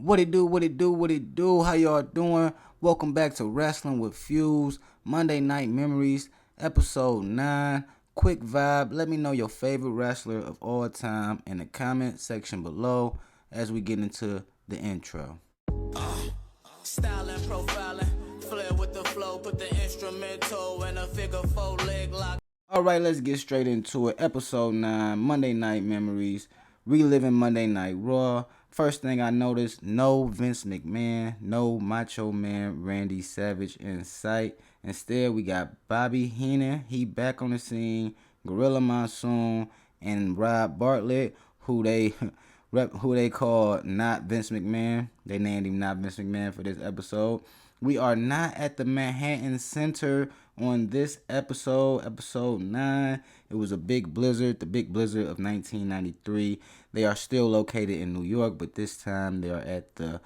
What it do, what it do, what it do, how y'all doing? Welcome back to Wrestling with Fuze, Monday Night Memories, episode 9. Quick vibe, let me know your favorite wrestler of all time in the comment section below as we get into the intro. Styling, profiling, flare with the flow, put the instrumental in a figure 4 leg lock. Alright, let's get straight into it. Episode 9, Monday Night Memories, reliving Monday Night Raw. First thing I noticed, no Vince McMahon, no Macho Man Randy Savage in sight. Instead, we got Bobby Heenan, he back on the scene, Gorilla Monsoon, and Rob Bartlett, who they call not Vince McMahon. They named him not Vince McMahon for this episode. We are not at the Manhattan Center on this episode 9. It was a big blizzard, the big blizzard of 1993. They are still located in New York, but this time they are at the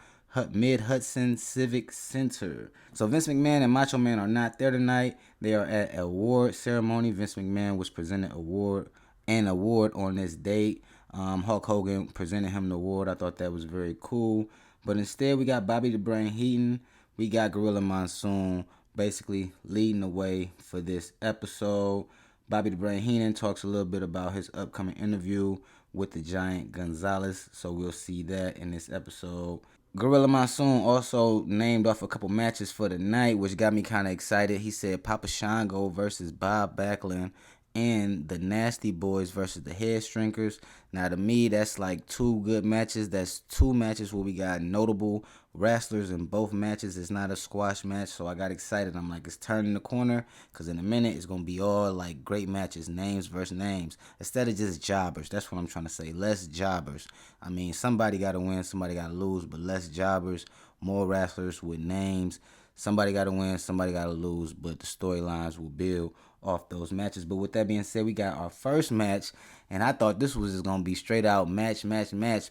Mid-Hudson Civic Center. So Vince McMahon and Macho Man are not there tonight. They are at an award ceremony. Vince McMahon was presented an award on this date. Hulk Hogan presented him the award. I thought that was very cool. But instead, we got Bobby the Brain Heenan. We got Gorilla Monsoon basically leading the way for this episode. Bobby the Brain Heenan talks a little bit about his upcoming interview with the giant Gonzalez. So we'll see that in this episode. Gorilla Monsoon also named off a couple matches for the night, which got me kind of excited. He said Papa Shango versus Bob Backlund and the Nasty Boys versus the Headshrinkers. Now, to me, that's like two good matches. That's two matches where we got notable wrestlers in both matches. It's not a squash match, so I got excited. I'm like, it's turning the corner, because in a minute, it's going to be all like great matches, names versus names, instead of just jobbers. That's what I'm trying to say. Less jobbers. I mean, somebody got to win, somebody got to lose, but less jobbers, more wrestlers with names. Somebody got to win, somebody got to lose, but the storylines will build off those matches. But with that being said, we got our first match, and I thought this was just going to be straight out match.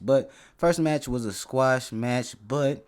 But first match was a squash match, but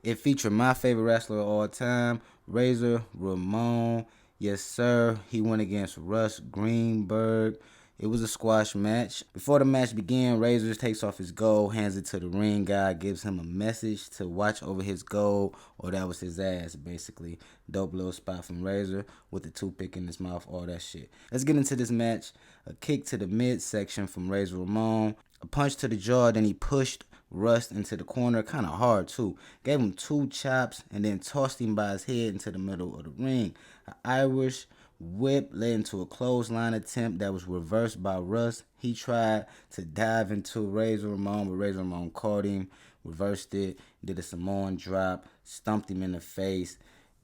it featured my favorite wrestler of all time, Razor Ramon. Yes, sir. He went against Russ Greenberge. It was a squash match. Before the match began, Razor takes off his gold, hands it to the ring guy, gives him a message to watch over his gold, or that was his ass, basically. Dope little spot from Razor with the toothpick in his mouth, all that shit. Let's get into this match. A kick to the midsection from Razor Ramon. A punch to the jaw, then he pushed Russ into the corner, kind of hard too. Gave him 2 chops and then tossed him by his head into the middle of the ring. An Irish whip led into a clothesline attempt that was reversed by Russ. He tried to dive into Razor Ramon, but Razor Ramon caught him, reversed it, did a Samoan drop, stumped him in the face,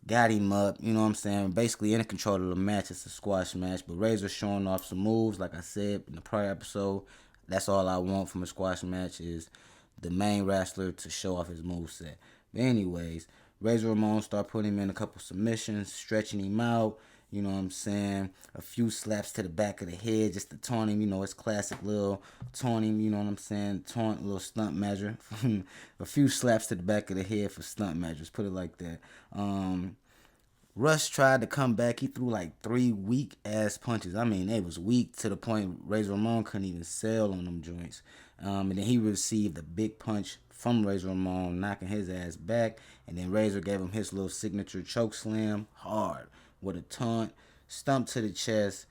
got him up, you know what I'm saying? Basically in control of the match. It's a squash match, but Razor showing off some moves, like I said in the prior episode. That's all I want from a squash match, is the main wrestler to show off his moveset. But anyways, Razor Ramon started putting him in a couple submissions, stretching him out. You know what I'm saying? A few slaps to the back of the head just to taunt him. You know, it's classic little taunting, you know what I'm saying? Taunt, little stunt measure. A few slaps to the back of the head for stunt measures. Put it like that. Russ tried to come back. He threw like 3 weak-ass punches. I mean, they was weak to the point Razor Ramon couldn't even sell on them joints. And then he received a big punch from Razor Ramon, knocking his ass back. And then Razor gave him his little signature choke slam, hard, with a taunt, stump to the chest,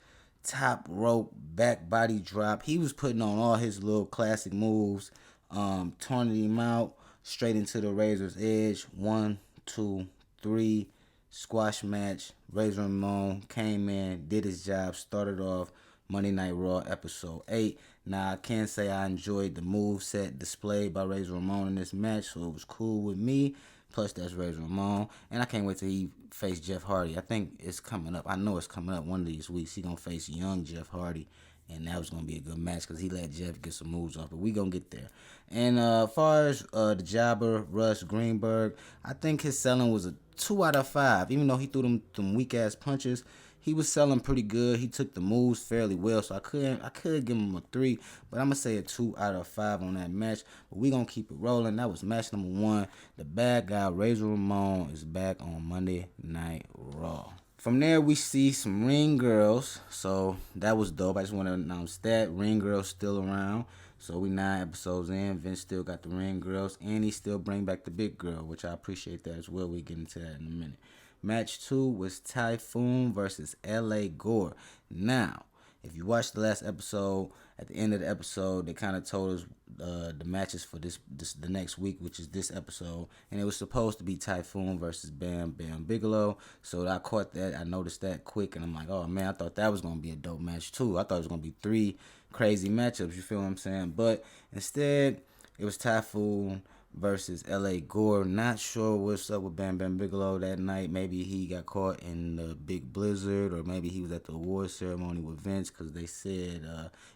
top rope, back body drop. He was putting on all his little classic moves, taunting him out, straight into the Razor's edge. 1, 2, 3, squash match. Razor Ramon came in, did his job, started off Monday Night Raw episode 8. Now, I can say I enjoyed the moveset displayed by Razor Ramon in this match, so it was cool with me. Plus, that's Razor Ramon. And I can't wait till he face Jeff Hardy. I think it's coming up. I know it's coming up one of these weeks. He's going to face young Jeff Hardy. And that was going to be a good match because he let Jeff get some moves off. But we going to get there. And as far as the jobber, Russ Greenberge, I think his selling was a 2 out of 5. Even though he threw them weak-ass punches, he was selling pretty good. He took the moves fairly well, so I could give him a 3, but I'm going to say a 2 out of 5 on that match. But we going to keep it rolling. That was match number 1. The bad guy, Razor Ramon, is back on Monday Night Raw. From there, we see some ring girls, so that was dope. I just want to announce that. Ring girls still around. So we 9 episodes in. Vince still got the ring girls, and he still bring back the big girl, which I appreciate that as well. We get into that in a minute. Match 2 was Typhoon versus L.A. Gore. Now, if you watched the last episode, at the end of the episode, they kind of told us the matches for the next week, which is this episode, and it was supposed to be Typhoon versus Bam Bam Bigelow. So I caught that, I noticed that quick, and I'm like, oh man, I thought that was gonna be a dope match too. I thought it was gonna be 3 crazy matchups. You feel what I'm saying? But instead, it was Typhoon versus L.A. Gore. Not sure what's up with Bam Bam Bigelow that night. Maybe he got caught in the big blizzard, or maybe he was at the award ceremony with Vince, because they said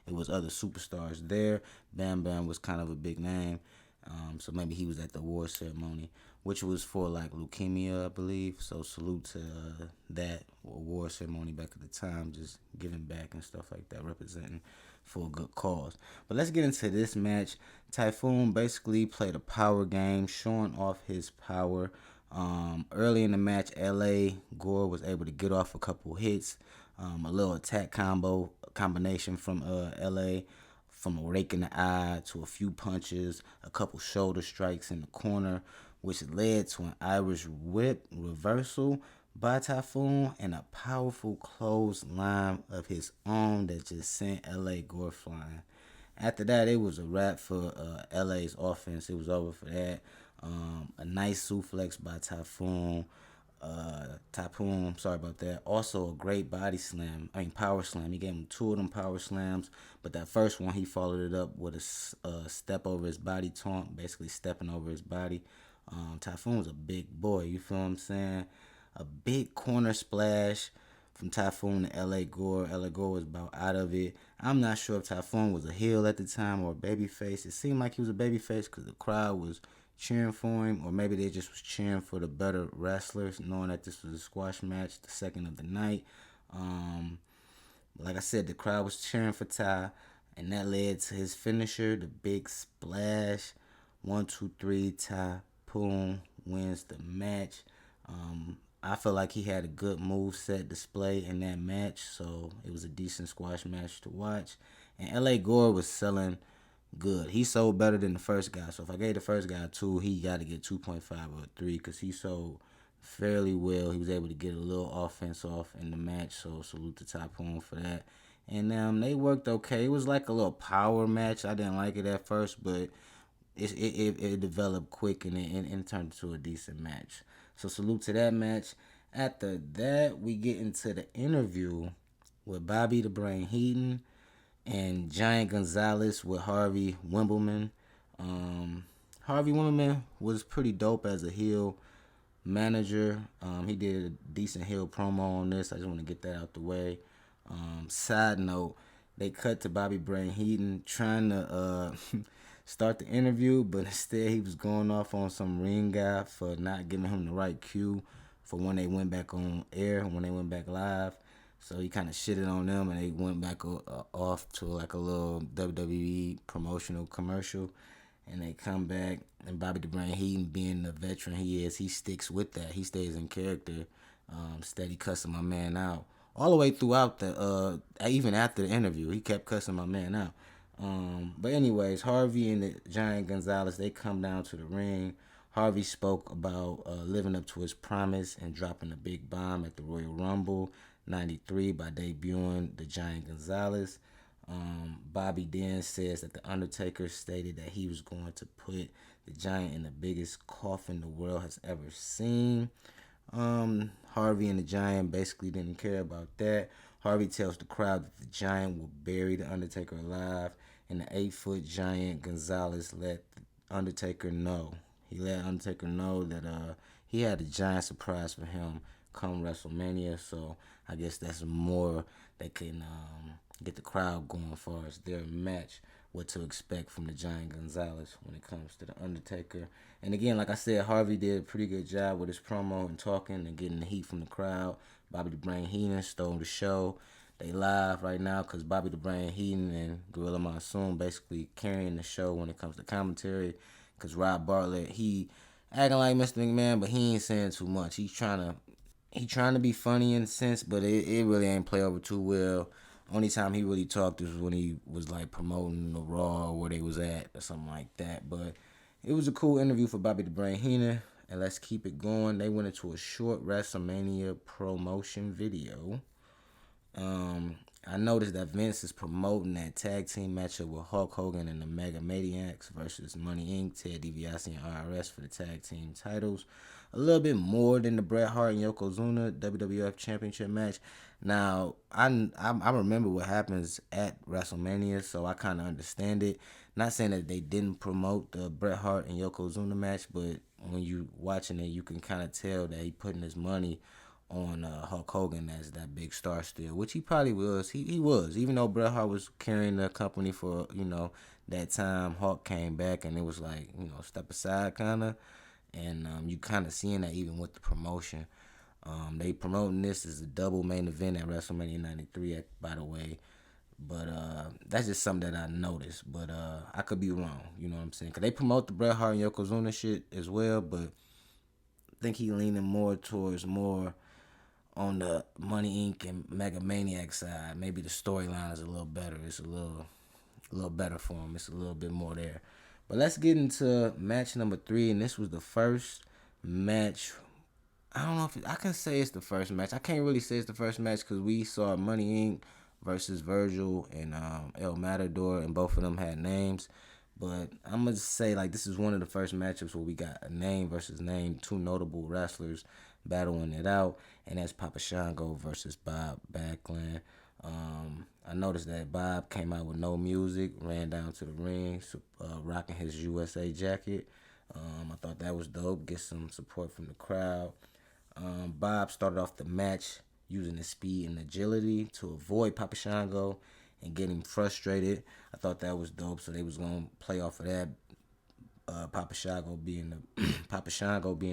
it was other superstars there. Bam Bam was kind of a big name, so maybe he was at the award ceremony, which was for like leukemia, I believe. So salute to that award ceremony back at the time, just giving back and stuff like that, representing for a good cause. But let's get into this match. Typhoon basically played a power game, showing off his power. Early in the match, L.A. Gore was able to get off a couple hits, a little attack combination from L.A., from a rake in the eye to a few punches, a couple shoulder strikes in the corner, which led to an Irish whip reversal by Typhoon and a powerful clothesline of his own that just sent L.A. Gore flying. After that, it was a wrap for LA's offense. It was over for that. A nice suplex by Typhoon. Sorry about that. Also a great body slam. Power slam. He gave him 2 of them power slams, but that first one, he followed it up with a step over his body taunt, basically stepping over his body. Typhoon was a big boy. You feel what I'm saying? A big corner splash from Typhoon to L.A. Gore. L.A. Gore was about out of it. I'm not sure if Typhoon was a heel at the time or a babyface. It seemed like he was a babyface because the crowd was cheering for him, or maybe they just was cheering for the better wrestlers, knowing that this was a squash match, the second of the night. Like I said, the crowd was cheering for Ty, and that led to his finisher, the big splash. 1, 2, 3, Typhoon wins the match. I feel like he had a good moveset display in that match, so it was a decent squash match to watch. And L.A. Gore was selling good. He sold better than the first guy, so if I gave the first guy 2, he got to get 2.5 or 3, because he sold fairly well. He was able to get a little offense off in the match, so salute to Typhoon for that. And they worked okay. It was like a little power match. I didn't like it at first, but it developed quick, and it turned into a decent match. So salute to that match. After that, we get into the interview with Bobby the Brain Heenan and Giant Gonzalez with Harvey Wippleman. Harvey Wippleman was pretty dope as a heel manager. He did a decent heel promo on this. I just want to get that out the way. Side note, they cut to Bobby Brain Heenan trying to start the interview, but instead he was going off on some ring guy for not giving him the right cue for when they went back on air, when they went back live. So he kind of shitted on them, and they went back off to like a little WWE promotional commercial. And they come back, and Bobby the Brain Heenan, being the veteran he is, he sticks with that. He stays in character, steady cussing my man out. All the way throughout even after the interview, he kept cussing my man out. But anyways, Harvey and the Giant Gonzalez, they come down to the ring. Harvey spoke about living up to his promise and dropping a big bomb at the Royal Rumble 93 by debuting the Giant Gonzalez. Bobby then says that the Undertaker stated that he was going to put the Giant in the biggest coffin the world has ever seen. Harvey and the Giant basically didn't care about that. Harvey tells the crowd that the Giant will bury the Undertaker alive, and the 8-foot Giant Gonzalez let the Undertaker know. He let Undertaker know that he had a giant surprise for him come WrestleMania, so I guess that's more that can get the crowd going as far as their match, what to expect from the Giant Gonzalez when it comes to the Undertaker. And again, like I said, Harvey did a pretty good job with his promo and talking and getting the heat from the crowd. Bobby the Brain Heenan stole the show. They live right now because Bobby the Brain Heenan and Gorilla Monsoon basically carrying the show when it comes to commentary, because Rob Bartlett, he acting like Mr. McMahon, but he ain't saying too much. He trying to be funny in a sense, but it really ain't play over too well. Only time he really talked was when he was like promoting the Raw where they was at or something like that. But it was a cool interview for Bobby the Brain Heenan. And let's keep it going. They went into a short WrestleMania promotion video. I noticed that Vince is promoting that tag team matchup with Hulk Hogan and the Mega Maniacs versus Money Inc., Ted DiBiase, and IRS for the tag team titles. A little bit more than the Bret Hart and Yokozuna WWF Championship match. Now, I remember what happens at WrestleMania, so I kind of understand it. Not saying that they didn't promote the Bret Hart and Yokozuna match, but when you watching it, you can kind of tell that he putting his money on Hulk Hogan as that big star still, which he probably was. He was, even though Bret Hart was carrying the company for that time. Hulk came back and it was like step aside kind of, and you kind of seeing that even with the promotion. They promoting this as a double main event at WrestleMania 93, by the way. But that's just something that I noticed. But I could be wrong, you know what I'm saying? Because they promote the Bret Hart and Yokozuna shit as well, but I think he leaning more towards more on the Money Inc. and Mega Maniac side. Maybe the storyline is a little better. It's a little better for him. It's a little bit more there. But let's get into match number 3, and this was the first match. I don't know if I can say it's the first match. I can't really say it's the first match because we saw Money Inc. versus Virgil and El Matador, and both of them had names. But I'm going to say like this is one of the first matchups where we got a name versus name, two notable wrestlers battling it out, and that's Papa Shango versus Bob Backlund. I noticed that Bob came out with no music, ran down to the ring, rocking his USA jacket. I thought that was dope, get some support from the crowd. Bob started off the match using his speed and agility to avoid Papa Shango and get him frustrated. I thought that was dope, so they was gonna play off of that. Papa Shango being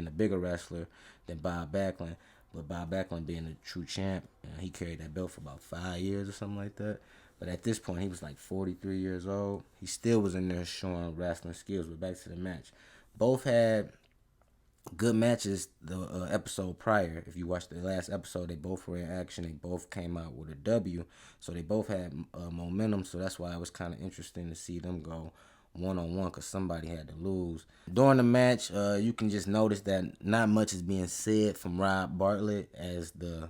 the bigger wrestler than Bob Backlund, but Bob Backlund being the true champ, he carried that belt for about 5 years or something like that. But at this point, he was like 43 years old. He still was in there showing wrestling skills. But back to the match, both had good matches the episode prior. If you watch the last episode, they both were in action. They both came out with a W, so they both had momentum. So that's why it was kind of interesting to see them go one-on-one because somebody had to lose. During the match, you can just notice that not much is being said from Rob Bartlett as the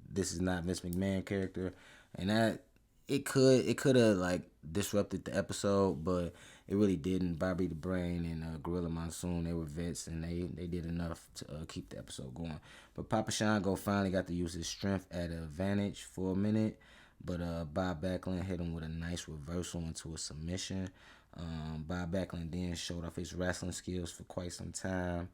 "This is not Vince McMahon" character, and that it could have like disrupted the episode, but it really didn't. Bobby the Brain and Gorilla Monsoon, they were vets, and they did enough to keep the episode going. But Papa Shango finally got to use his strength at an advantage for a minute, but Bob Backlund hit him with a nice reversal into a submission. Bob Backlund then showed off his wrestling skills for quite some time.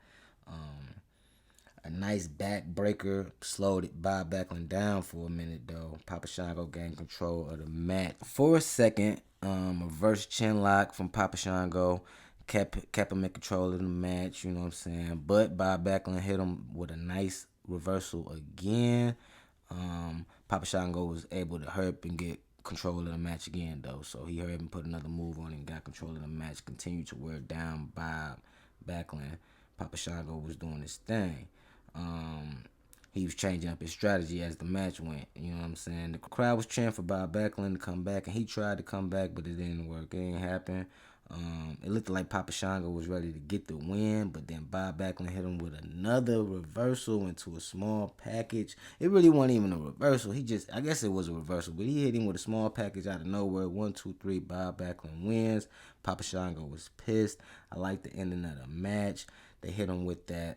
A nice backbreaker slowed Bob Backlund down for a minute, though. Papa Shango gained control of the match. For a second, a reverse chin lock from Papa Shango kept him in control of the match, you know what I'm saying? But Bob Backlund hit him with a nice reversal again. Papa Shango was able to hurry up and get control of the match again, though. So he hurried up and put another move on and got control of the match. Continued to wear down Bob Backlund. Papa Shango was doing his thing. He was changing up his strategy as the match went. You know what I'm saying? The crowd was cheering for Bob Backlund to come back, and he tried to come back, but it didn't work. It didn't happen. It looked like Papa Shango was ready to get the win, but then Bob Backlund hit him with another reversal into a small package. It really wasn't even a reversal. I guess it was a reversal, but he hit him with a small package out of nowhere. 1, 2, 3, Bob Backlund wins. Papa Shango was pissed. I like the ending of the match. They hit him with that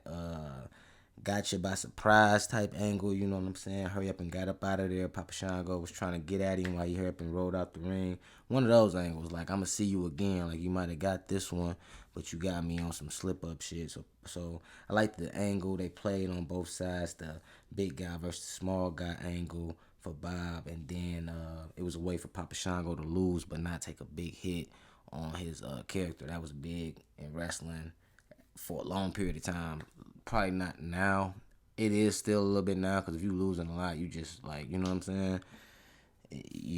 got you by surprise type angle, you know what I'm saying? Hurry up and got up out of there. Papa Shango was trying to get at him while he hurry up and rolled out the ring. One of those angles, like, I'm going to see you again. Like, you might have got this one, but you got me on some slip-up shit. So I like the angle they played on both sides, the big guy versus small guy angle for Bob. And then it was a way for Papa Shango to lose but not take a big hit on his character. That was big in wrestling for a long period of time. Probably not now. It is still a little bit now because if you losing a lot, you just like, you know what I'm saying?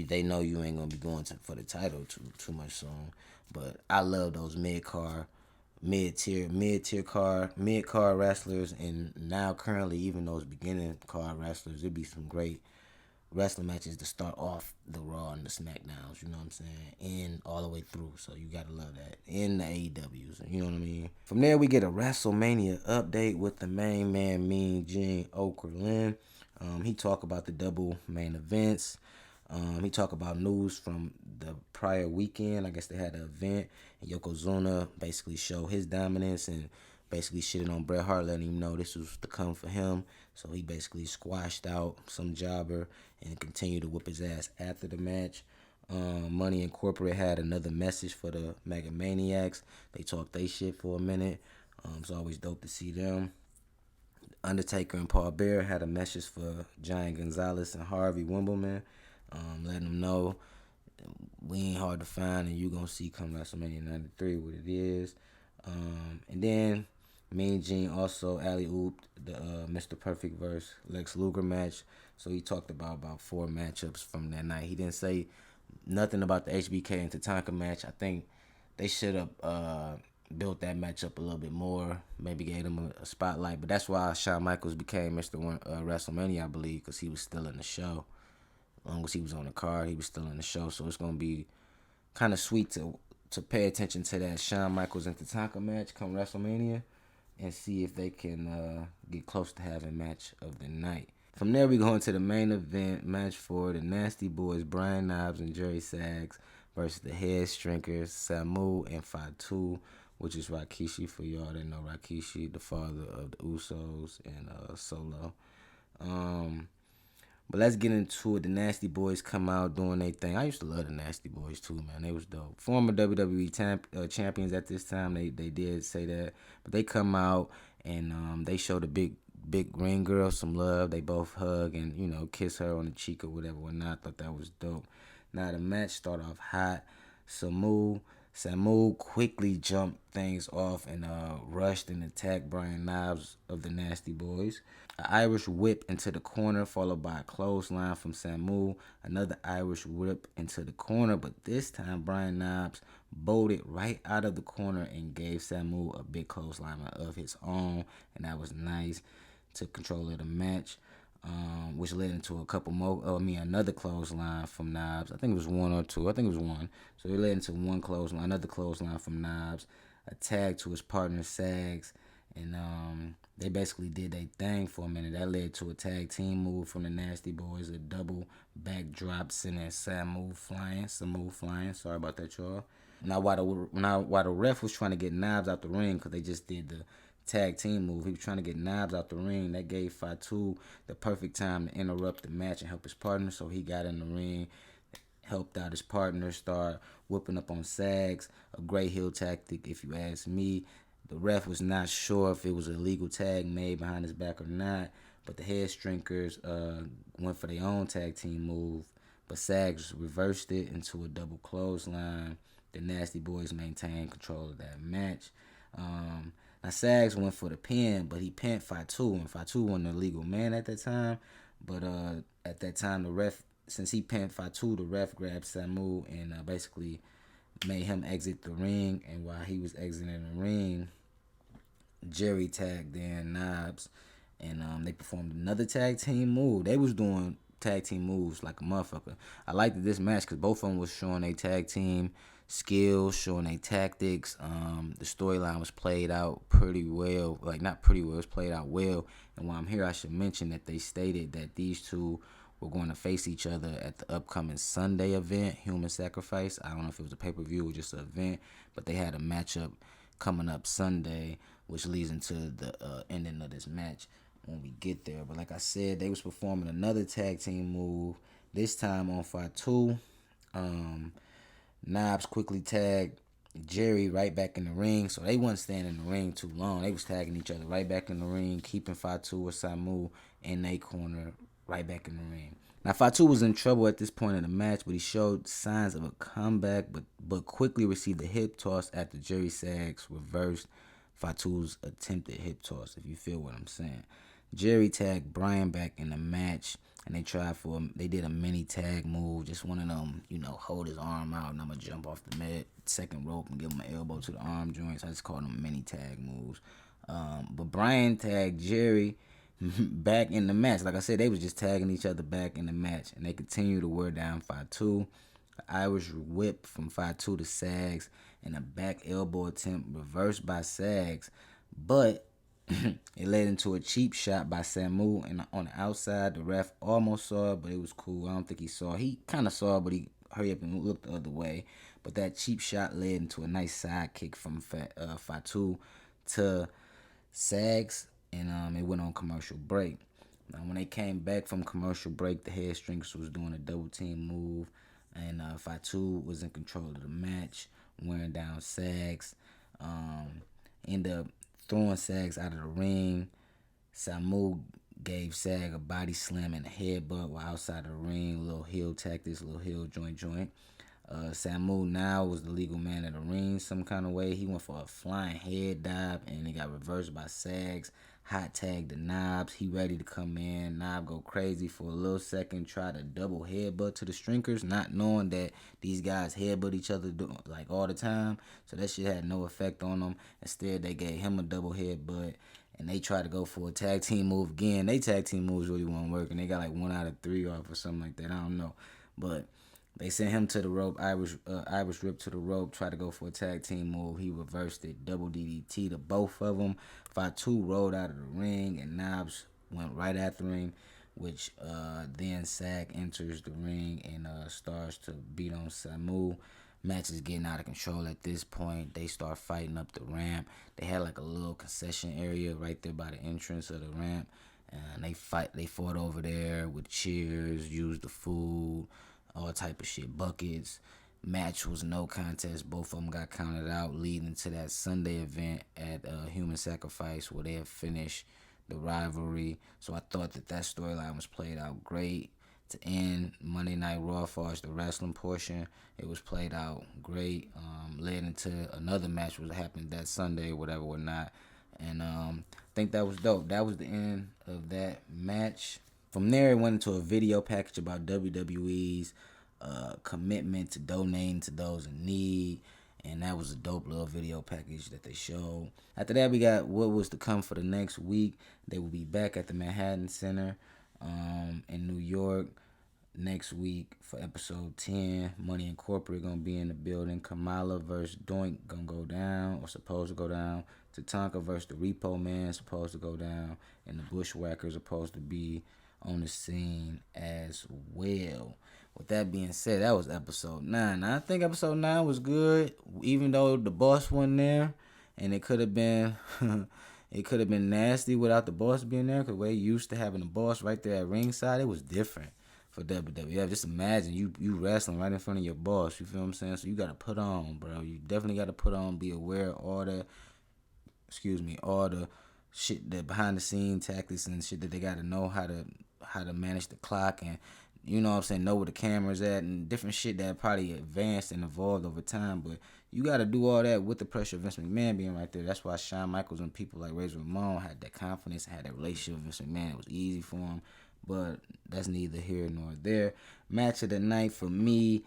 They know you ain't gonna be going for the title too much soon. But I love those mid-card wrestlers, and now currently even those beginning card wrestlers. It'd be some great wrestling matches to start off the Raw and the SmackDowns, you know what I'm saying? And all the way through. So you gotta love that. In the AEWs, you know what I mean? From there we get a WrestleMania update with the main man Mean Gene Okerlund. He talk about the double main events. He talk about news from the prior weekend. I guess they had an event, and Yokozuna basically showed his dominance and basically shitted on Bret Hart, letting him know this was to come for him. So he basically squashed out some jobber and continued to whip his ass after the match. Money Incorporated had another message for the Mega Maniacs. They talked they shit for a minute. It's always dope to see them. Undertaker and Paul Bearer had a message for Giant Gonzalez and Harvey Wippleman, letting them know we ain't hard to find and you gonna see come WrestleMania 93 what it is. And then Mean Gene also alley-ooped the Mr. Perfect versus Lex Luger match. So he talked about 4 matchups from that night. He didn't say nothing about the HBK and Tatanka match. I think they should have built that match up a little bit more. Maybe gave him a spotlight. But that's why Shawn Michaels became Mr. WrestleMania, I believe, because he was still in the show. As long as he was on the card, he was still in the show. So it's going to be kind of sweet to pay attention to that Shawn Michaels and Tatanka match come WrestleMania and see if they can get close to having match of the night. From there, we go into the main event match for the Nasty Boys, Brian Knobbs and Jerry Sags versus the Headshrinkers, Samu and Fatu, which is Rikishi for y'all that know Rikishi, the father of the Usos and Solo. But let's get into it. The Nasty Boys come out doing their thing. I used to love the Nasty Boys too, man. They was dope. Former WWE champions at this time. They did say that. But they come out and they show the big green girl some love. They both hug and, you know, kiss her on the cheek or whatnot. I thought that was dope. Now the match start off hot. Samu quickly jumped things off and rushed and attacked Brian Knobbs of the Nasty Boys. An Irish whip into the corner, followed by a clothesline from Samu. Another Irish whip into the corner, but this time Brian Knobbs bolted right out of the corner and gave Samu a big clothesline of his own, and that was nice. Took control of the match, which led into a couple more. Another clothesline from Knobbs. I think it was one or two. I think it was one. So it led into one clothesline, another clothesline from Knobbs. A tag to his partner Sags, and they basically did their thing for a minute. That led to a tag team move from the Nasty Boys, a double backdrop sending Samu flying. Sorry about that, y'all. Now while the ref was trying to get Knobbs out the ring, because they just did the tag team move, he was trying to get Knobbs out the ring. That gave Fatu the perfect time to interrupt the match and help his partner. So he got in the ring, helped out his partner, start whipping up on Sags. A great heel tactic, if you ask me. The ref was not sure if it was a legal tag made behind his back or not, but the Headshrinkers went for their own tag team move, but Sags reversed it into a double clothesline. The Nasty Boys maintained control of that match. Now Sags went for the pin, but he pinned Fatu, and Fatu wasn't a legal man at that time. But at that time, the ref, since he pinned Fatu, the ref grabbed Samu and basically made him exit the ring. And while he was exiting the ring, Jerry tagged in Knobbs, and they performed another tag team move. They was doing tag team moves like a motherfucker. I liked this match because both of them was showing their tag team skills, showing their tactics. The storyline was played out pretty well. Like, not pretty well, it was played out well. And while I'm here, I should mention that they stated that these two were going to face each other at the upcoming Sunday event, Human Sacrifice. I don't know if it was a pay-per-view or just an event, but they had a matchup coming up Sunday, which leads into the ending of this match when we get there. But like I said, they was performing another tag team move, this time on Fatu. Knobbs quickly tagged Jerry right back in the ring, so they wasn't staying in the ring too long. They was tagging each other right back in the ring, keeping Fatu or Samu in their corner right back in the ring. Now Fatu was in trouble at this point in the match, but he showed signs of a comeback, but quickly received a hip toss after Jerry Sags reversed Fatu's attempted hip toss, if you feel what I'm saying. Jerry tagged Brian back in the match, and they did a mini tag move, just one of them, hold his arm out, and I'm going to jump off the second rope and give him an elbow to the arm joints. I just call them mini tag moves. But Brian tagged Jerry, back in the match. Like I said, they was just tagging each other back in the match, and they continue to wear down 5-2. Irish whip from 5-2 to Sags, and a back elbow attempt reversed by Sags, but it led into a cheap shot by Samu, and on the outside, the ref almost saw it, but it was cool. I don't think he saw it. He kind of saw it, but he hurried up and looked the other way. But that cheap shot led into a nice side kick from Fatu to Sags, and it went on commercial break. Now, when they came back from commercial break, the Headshrinkers was doing a double team move, and Fatu was in control of the match, wearing down Sags. Ended up throwing Sags out of the ring. Samu gave Sag a body slam and a headbutt while outside of the ring. Little heel tactics, little heel joint. Samu now was the legal man of the ring some kind of way. He went for a flying head dive, and he got reversed by Sags. Hot tagged the Knobs. He ready to come in. Knob go crazy for a little second. Try to double headbutt to the Strinkers, not knowing that these guys headbutt each other like all the time. So that shit had no effect on them. Instead, they gave him a double headbutt, and they tried to go for a tag team move again. They tag team moves really won't work, and they got like 1 out of 3 off or something like that. I don't know, but they sent him to the rope. Irish ripped to the rope, tried to go for a tag team move. He reversed it, double DDT to both of them. Fatu rolled out of the ring, and Knobs went right after him, which then Sag enters the ring and starts to beat on Samu. Match is getting out of control at this point. They start fighting up the ramp. They had like a little concession area right there by the entrance of the ramp, and they fought over there with cheers, used the food, all type of shit, buckets. Match was no contest. Both of them got counted out, leading to that Sunday event at Human Sacrifice where they had finished the rivalry. So I thought that storyline was played out great. To end Monday Night Raw, as far as the wrestling portion, it was played out great. Led into another match was happened that Sunday, whatever, not. And I think that was dope. That was the end of that match. From there, it went into a video package about WWE's commitment to donating to those in need, and that was a dope little video package that they showed. After that, we got what was to come for the next week. They will be back at the Manhattan Center in New York next week for episode 10. Money Incorporated gonna be in the building. Kamala versus Doink gonna go down, or supposed to go down. Tatanka versus the Repo Man supposed to go down, and the Bushwhackers supposed to be on the scene as well. With that being said, that was episode 9. Now, I think episode 9 was good, even though the boss wasn't there, and it could have been it could have been nasty without the boss being there, because we're used to having the boss right there at ringside. It was different for WWF. Just imagine you wrestling right in front of your boss. You feel what I'm saying? So you got to put on, bro. You definitely got to put on, be aware of all the shit, the behind the scene tactics and shit that they got to know how to manage the clock, and you know what I'm saying, know where the camera's at, and different shit that probably advanced and evolved over time. But you got to do all that with the pressure of Vince McMahon being right there. That's why Shawn Michaels and people like Razor Ramon had that confidence and had that relationship with Vince McMahon. It was easy for him, but that's neither here nor there. Match of the night for me,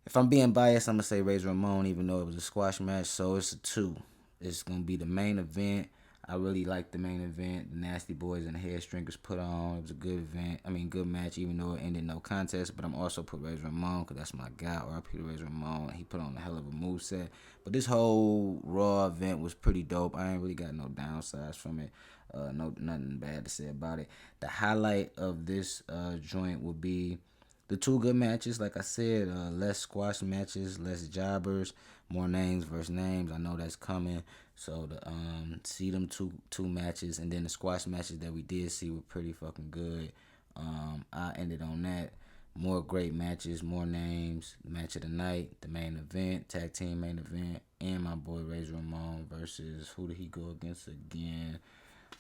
if I'm being biased, I'm going to say Razor Ramon, even though it was a squash match, so it's a 2. It's going to be the main event. I really liked the main event. The Nasty Boys and the Headshrinkers put on. It was a good event. Good match, even though it ended no contest. But I'm also put Razor Ramon, because that's my guy, R.I.P. Razor Ramon. He put on a hell of a moveset. But this whole Raw event was pretty dope. I ain't really got no downsides from it. Nothing bad to say about it. The highlight of this joint would be the 2 good matches. Like I said, less squash matches, less jobbers, more names versus names. I know that's coming. So to see them two matches, and then the squash matches that we did see were pretty fucking good. I ended on that. More great matches, more names. The match of the night, the main event, tag team main event, and my boy Razor Ramon versus, who did he go against again?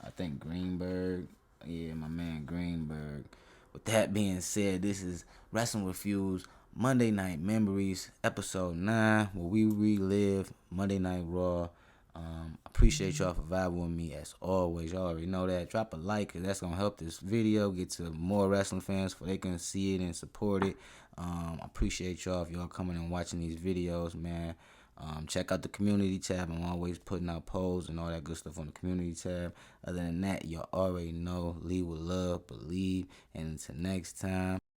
I think Greenberge. Yeah, my man Greenberge. With that being said, this is Wrestling with Fuze, Monday Night Memories, episode 9, where we relive Monday Night Raw. Appreciate y'all for vibing with me as always. Y'all already know that. Drop a like, because that's going to help this video get to more wrestling fans so they can see it and support it. I appreciate y'all if y'all coming and watching these videos, man. Check out the community tab. I'm always putting out polls and all that good stuff on the community tab. Other than that, you already know. Lead with love, believe, and until next time.